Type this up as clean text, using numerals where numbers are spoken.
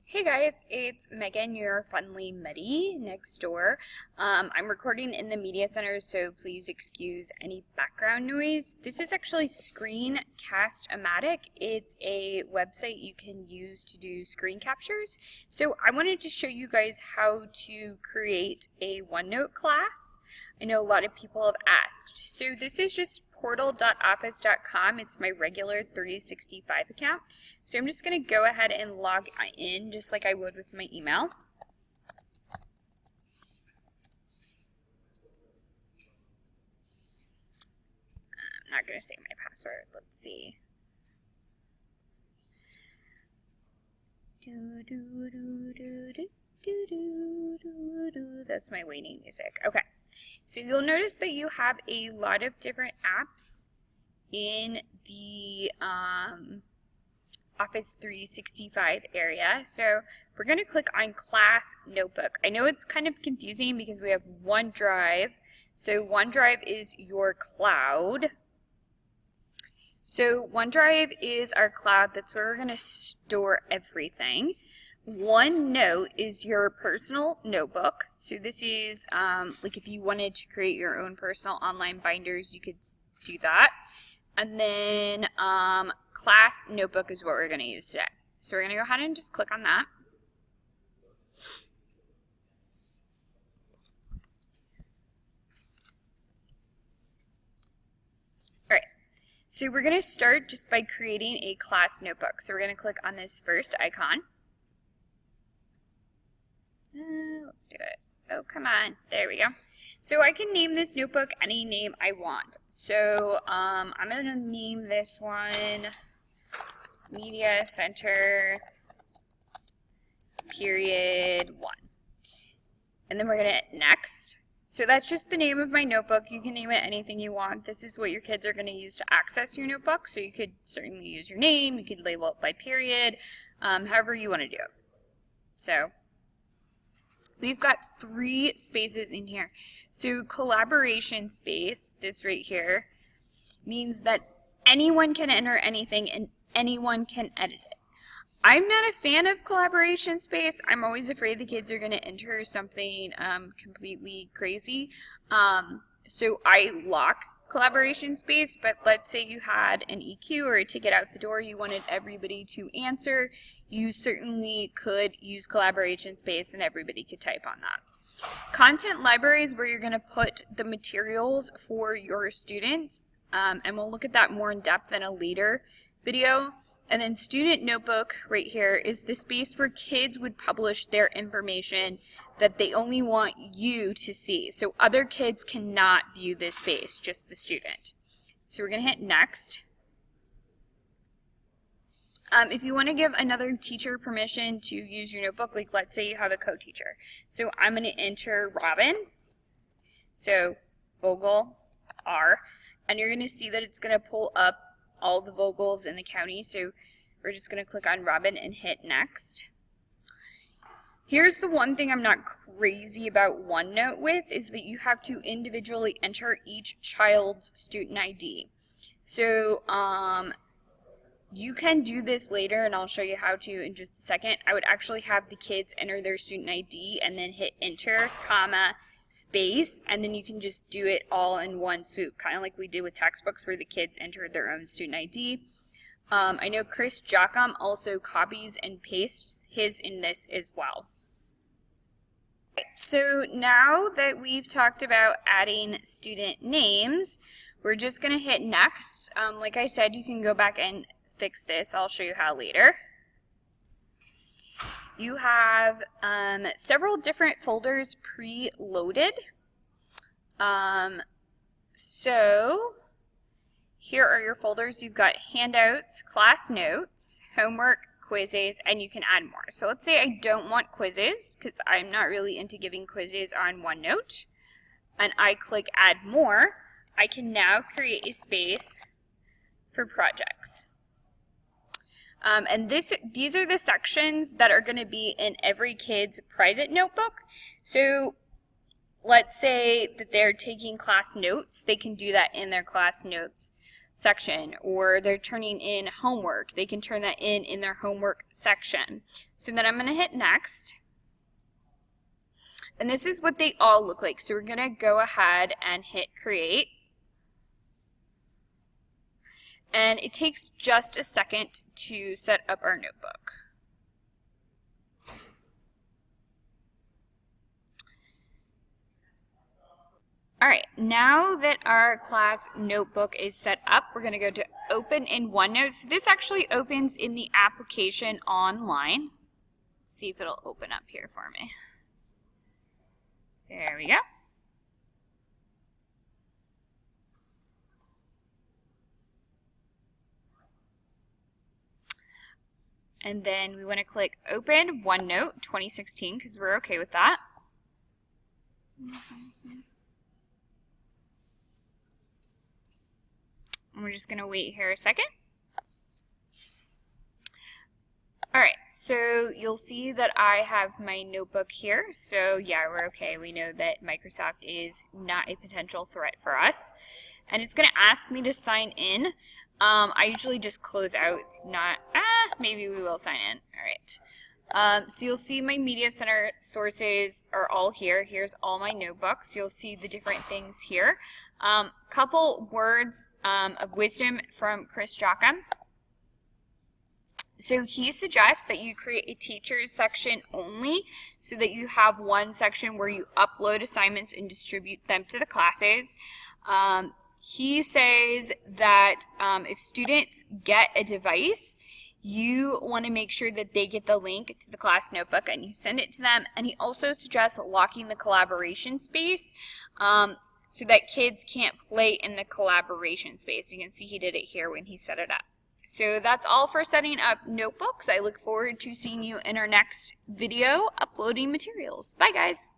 Hey guys, it's Megan, your Funly Medi next door. I'm recording in the media center, so please excuse any background noise. This is actually Screencast-O-Matic. It's a website you can use to do screen captures. So I wanted to show you guys how to create a OneNote class. I know a lot of people have asked. So this is just portal.office.com. It's my regular 365 account. So I'm just going to go ahead and log in just like I would with my email. I'm not going to say my password. Let's see. That's my waiting music. Okay. So you'll notice that you have a lot of different apps in the Office 365 area. So we're going to click on ClassNotebook. I know it's kind of confusing because we have OneDrive. So OneDrive is your cloud. So OneDrive is our cloud. That's where we're going to store everything. OneNote is your personal notebook. So this is like if you wanted to create your own personal online binders, you could do that. And then ClassNotebook is what we're going to use today. So we're going to go ahead and just click on that. All right. So we're going to start just by creating a class notebook. So we're going to click on this first icon. Let's do it. Oh, come on. There we go. So I can name this notebook any name I want. So I'm going to name this one Media Center period 1. And then we're going to hit next. So that's just the name of my notebook. You can name it anything you want. This is what your kids are going to use to access your notebook. So you could certainly use your name. You could label it by period, however you want to do it. So we've got 3 spaces in here. So collaboration space, this right here, means that anyone can enter anything and anyone can edit it. I'm not a fan of collaboration space. I'm always afraid the kids are going to enter something completely crazy. So I lock collaboration space, but let's say you had an EQ or a ticket out the door you wanted everybody to answer, you certainly could use collaboration space and everybody could type on that. Content library is where you're going to put the materials for your students, and we'll look at that more in depth in a later video. And then student notebook right here is the space where kids would publish their information that they only want you to see. So other kids cannot view this space, just the student. So we're going to hit next. If you want to give another teacher permission to use your notebook, like let's say you have a co-teacher. So I'm going to enter Robin. So Vogel R. And you're going to see that it's going to pull up all the Vogels in the county. So we're just going to click on Robin and hit next. Here's the one thing I'm not crazy about OneNote with is that you have to individually enter each child's student ID. So you can do this later and I'll show you how to in just a second. I would actually have the kids enter their student ID and then hit enter, comma, space, and then you can just do it all in one swoop, kind of like we did with textbooks where the kids entered their own student ID. I know Chris Jockum also copies and pastes his in this as well. So now that we've talked about adding student names, we're just going to hit next. Like I said, you can go back and fix this. I'll show you how later. You have several different folders preloaded. So here are your folders. You've got handouts, class notes, homework, quizzes, and you can add more. So let's say I don't want quizzes because I'm not really into giving quizzes on OneNote. And I click add more. I can now create a space for projects. And these are the sections that are going to be in every kid's private notebook. So let's say that they're taking class notes. They can do that in their class notes section, or they're turning in homework, they can turn that in their homework section. So then I'm going to hit next. And this is what they all look like. So we're going to go ahead and hit create. And it takes just a second to set up our notebook. All right, now that our class notebook is set up, we're going to go to open in OneNote. So this actually opens in the application online. Let's see if it'll open up here for me. There we go. And then we want to click open OneNote 2016 because we're okay with that. And we're just going to wait here a second. All right, so you'll see that I have my notebook here. So yeah, we're okay. We know that Microsoft is not a potential threat for us. And it's going to ask me to sign in. I usually just close out. It's not, maybe we will sign in. All right. So you'll see my Media Center sources are all here. Here's all my notebooks. You'll see the different things here. Couple words of wisdom from Chris Jockum. So he suggests that you create a teachers section only so that you have one section where you upload assignments and distribute them to the classes. He says that if students get a device, you want to make sure that they get the link to the class notebook and you send it to them. And he also suggests locking the collaboration space so that kids can't play in the collaboration space. You can see he did it here when he set it up. So that's all for setting up notebooks. I look forward to seeing you in our next video uploading materials. Bye guys.